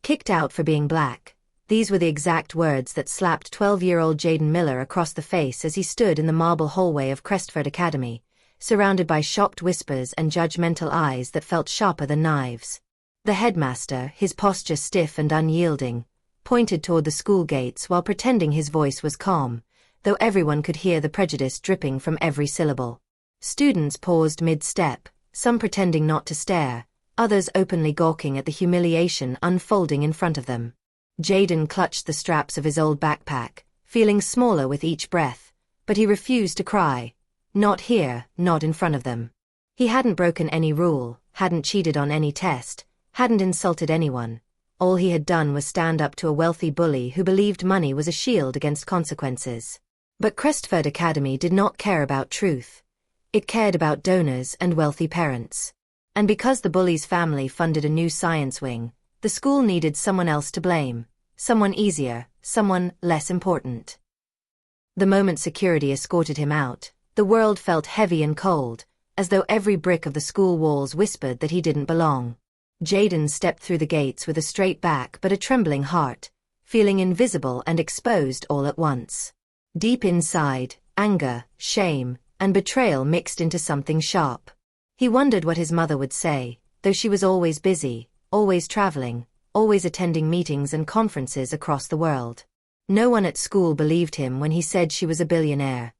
Kicked out for being black. These were the exact words that slapped 12-year-old Jaden Miller across the face as he stood in the marble hallway of Crestford Academy, surrounded by shocked whispers and judgmental eyes that felt sharper than knives. The headmaster, his posture stiff and unyielding, pointed toward the school gates while pretending his voice was calm, though everyone could hear the prejudice dripping from every syllable. Students paused mid-step, some pretending not to stare, others openly gawking at the humiliation unfolding in front of them. Jaden clutched the straps of his old backpack, feeling smaller with each breath, but he refused to cry. Not here, not in front of them. He hadn't broken any rule, hadn't cheated on any test, hadn't insulted anyone. All he had done was stand up to a wealthy bully who believed money was a shield against consequences. But Crestford Academy did not care about truth. It cared about donors and wealthy parents. And because the bully's family funded a new science wing, the school needed someone else to blame, someone easier, someone less important. The moment security escorted him out, the world felt heavy and cold, as though every brick of the school walls whispered that he didn't belong. Jaden stepped through the gates with a straight back but a trembling heart, feeling invisible and exposed all at once. Deep inside, anger, shame, and betrayal mixed into something sharp. He wondered what his mother would say, though she was always busy, always traveling, always attending meetings and conferences across the world. No one at school believed him when he said she was a billionaire.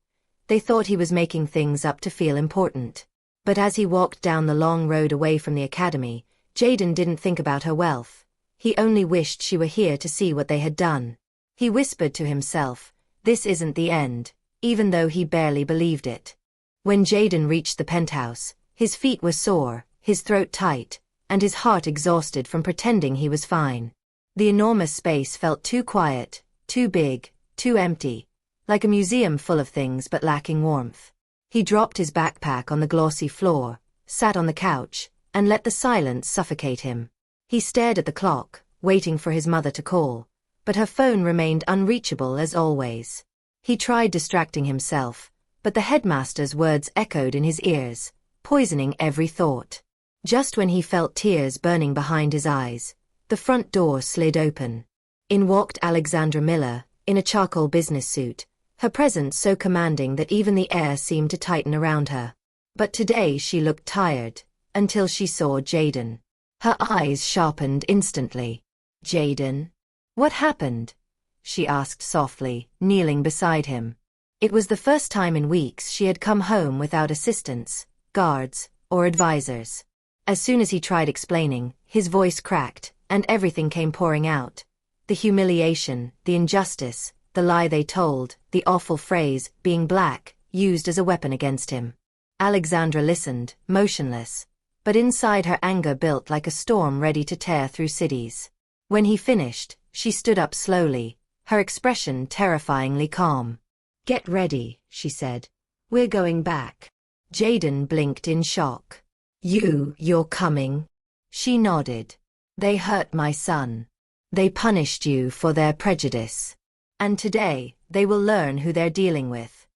They thought he was making things up to feel important. But as he walked down the long road away from the academy, Jaden didn't think about her wealth. He only wished she were here to see what they had done. He whispered to himself, "This isn't the end," even though he barely believed it. When Jaden reached the penthouse, his feet were sore, his throat tight, and his heart exhausted from pretending he was fine. The enormous space felt too quiet, too big, too empty, like a museum full of things but lacking warmth. He dropped his backpack on the glossy floor, sat on the couch, and let the silence suffocate him. He stared at the clock, waiting for his mother to call, but her phone remained unreachable as always. He tried distracting himself, but the headmaster's words echoed in his ears, poisoning every thought. Just when he felt tears burning behind his eyes, the front door slid open. In walked Alexandra Miller, in a charcoal business suit, her presence so commanding that even the air seemed to tighten around her. But today she looked tired, until she saw Jaden. Her eyes sharpened instantly. "Jaden? What happened?" she asked softly, kneeling beside him. It was the first time in weeks she had come home without assistants, guards, or advisors. As soon as he tried explaining, his voice cracked, and everything came pouring out. The humiliation, the injustice, the lie they told, the awful phrase, being black, used as a weapon against him. Alexandra listened, motionless. But inside her anger built like a storm ready to tear through cities. When he finished, she stood up slowly, her expression terrifyingly calm. "Get ready," she said. "We're going back." Jaden blinked in shock. You're coming?" She nodded. "They hurt my son. They punished you for their prejudice. And today, they will learn who they're dealing with."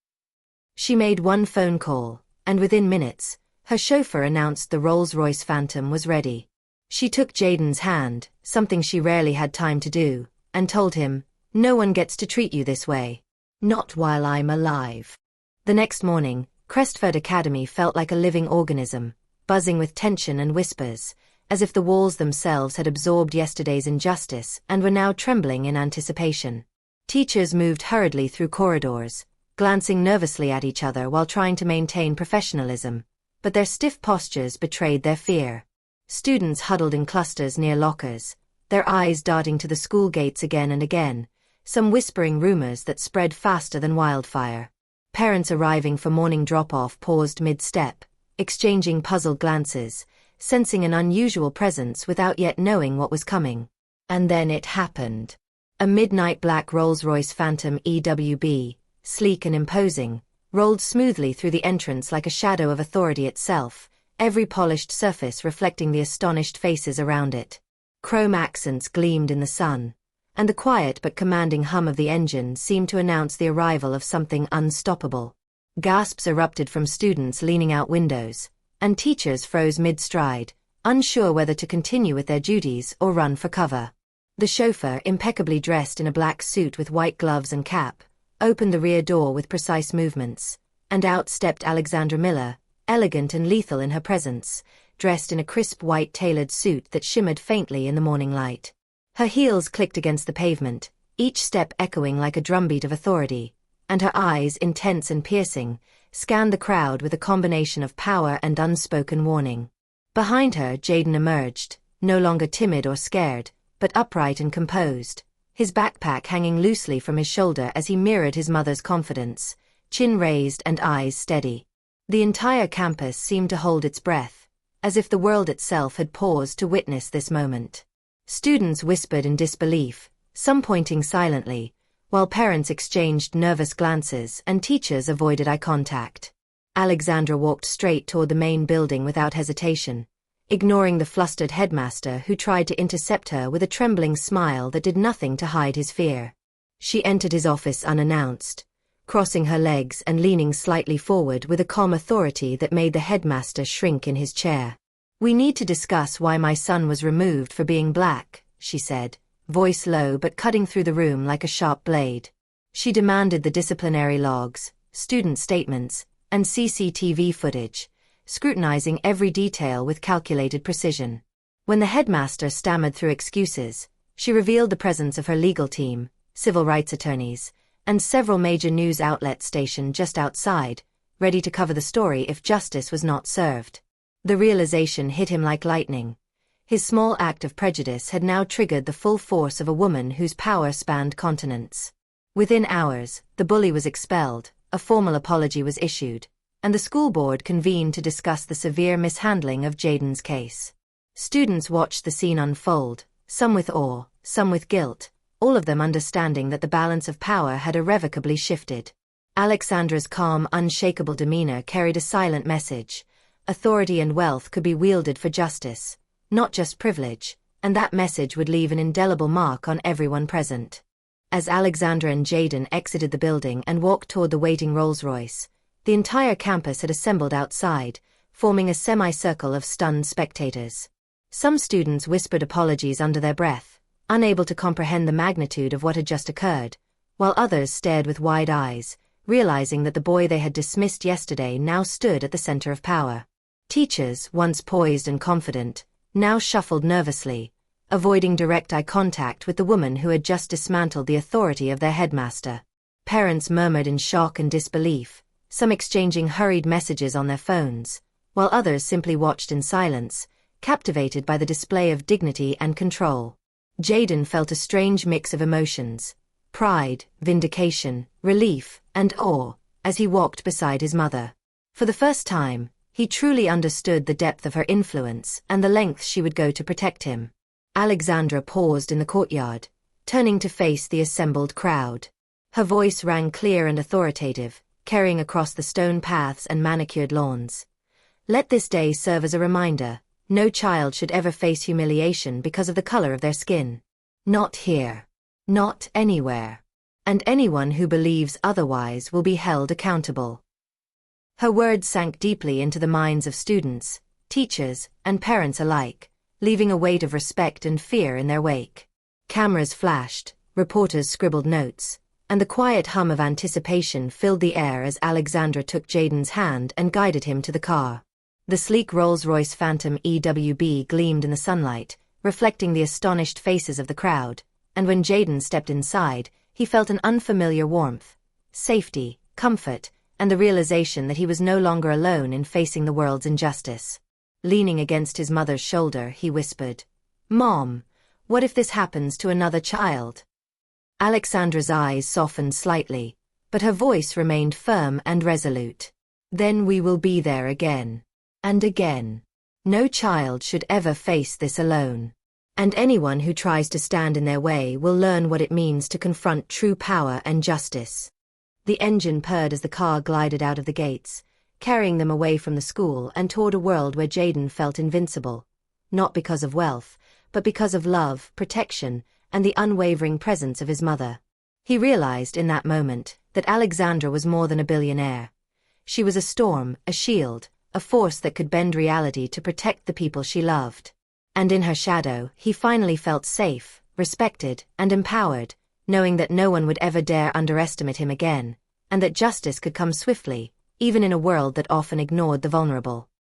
She made one phone call, and within minutes, her chauffeur announced the Rolls-Royce Phantom was ready. She took Jaden's hand, something she rarely had time to do, and told him, "No one gets to treat you this way. Not while I'm alive." The next morning, Crestford Academy felt like a living organism, buzzing with tension and whispers, as if the walls themselves had absorbed yesterday's injustice and were now trembling in anticipation. Teachers moved hurriedly through corridors, glancing nervously at each other while trying to maintain professionalism, but their stiff postures betrayed their fear. Students huddled in clusters near lockers, their eyes darting to the school gates again and again, some whispering rumors that spread faster than wildfire. Parents arriving for morning drop-off paused mid-step, exchanging puzzled glances, sensing an unusual presence without yet knowing what was coming. And then it happened. A midnight black Rolls-Royce Phantom EWB, sleek and imposing, rolled smoothly through the entrance like a shadow of authority itself, every polished surface reflecting the astonished faces around it. Chrome accents gleamed in the sun, and the quiet but commanding hum of the engine seemed to announce the arrival of something unstoppable. Gasps erupted from students leaning out windows, and teachers froze mid-stride, unsure whether to continue with their duties or run for cover. The chauffeur, impeccably dressed in a black suit with white gloves and cap, opened the rear door with precise movements, and out stepped Alexandra Miller, elegant and lethal in her presence, dressed in a crisp white tailored suit that shimmered faintly in the morning light. Her heels clicked against the pavement, each step echoing like a drumbeat of authority, and her eyes, intense and piercing, scanned the crowd with a combination of power and unspoken warning. Behind her, Jaden emerged, no longer timid or scared, but upright and composed, his backpack hanging loosely from his shoulder as he mirrored his mother's confidence, chin raised and eyes steady. The entire campus seemed to hold its breath, as if the world itself had paused to witness this moment. Students whispered in disbelief, some pointing silently, while parents exchanged nervous glances and teachers avoided eye contact. Alexandra walked straight toward the main building without hesitation, ignoring the flustered headmaster who tried to intercept her with a trembling smile that did nothing to hide his fear. She entered his office unannounced, crossing her legs and leaning slightly forward with a calm authority that made the headmaster shrink in his chair. "We need to discuss why my son was removed for being black," she said, voice low but cutting through the room like a sharp blade. She demanded the disciplinary logs, student statements, and CCTV footage, scrutinizing every detail with calculated precision. When the headmaster stammered through excuses, she revealed the presence of her legal team, civil rights attorneys, and several major news outlets stationed just outside, ready to cover the story if justice was not served. The realization hit him like lightning. His small act of prejudice had now triggered the full force of a woman whose power spanned continents. Within hours, the bully was expelled, a formal apology was issued, and the school board convened to discuss the severe mishandling of Jaden's case. Students watched the scene unfold, some with awe, some with guilt, all of them understanding that the balance of power had irrevocably shifted. Alexandra's calm, unshakable demeanor carried a silent message. Authority and wealth could be wielded for justice, not just privilege, and that message would leave an indelible mark on everyone present. As Alexandra and Jaden exited the building and walked toward the waiting Rolls-Royce, the entire campus had assembled outside, forming a semicircle of stunned spectators. Some students whispered apologies under their breath, unable to comprehend the magnitude of what had just occurred, while others stared with wide eyes, realizing that the boy they had dismissed yesterday now stood at the center of power. Teachers, once poised and confident, now shuffled nervously, avoiding direct eye contact with the woman who had just dismantled the authority of their headmaster. Parents murmured in shock and disbelief, some exchanging hurried messages on their phones, while others simply watched in silence, captivated by the display of dignity and control. Jaden felt a strange mix of emotions, pride, vindication, relief, and awe, as he walked beside his mother. For the first time, he truly understood the depth of her influence and the lengths she would go to protect him. Alexandra paused in the courtyard, turning to face the assembled crowd. Her voice rang clear and authoritative, carrying across the stone paths and manicured lawns. "Let this day serve as a reminder, no child should ever face humiliation because of the color of their skin. Not here. Not anywhere. And anyone who believes otherwise will be held accountable." Her words sank deeply into the minds of students, teachers, and parents alike, leaving a weight of respect and fear in their wake. Cameras flashed, reporters scribbled notes, and the quiet hum of anticipation filled the air as Alexandra took Jaden's hand and guided him to the car. The sleek Rolls-Royce Phantom EWB gleamed in the sunlight, reflecting the astonished faces of the crowd, and when Jaden stepped inside, he felt an unfamiliar warmth, safety, comfort, and the realization that he was no longer alone in facing the world's injustice. Leaning against his mother's shoulder, he whispered, "Mom, what if this happens to another child?" Alexandra's eyes softened slightly, but her voice remained firm and resolute. "Then we will be there again. And again. No child should ever face this alone. And anyone who tries to stand in their way will learn what it means to confront true power and justice." The engine purred as the car glided out of the gates, carrying them away from the school and toward a world where Jaden felt invincible, not because of wealth, but because of love, protection, and the unwavering presence of his mother. He realized in that moment that Alexandra was more than a billionaire. She was a storm, a shield, a force that could bend reality to protect the people she loved. And in her shadow, he finally felt safe, respected, and empowered, knowing that no one would ever dare underestimate him again, and that justice could come swiftly, even in a world that often ignored the vulnerable.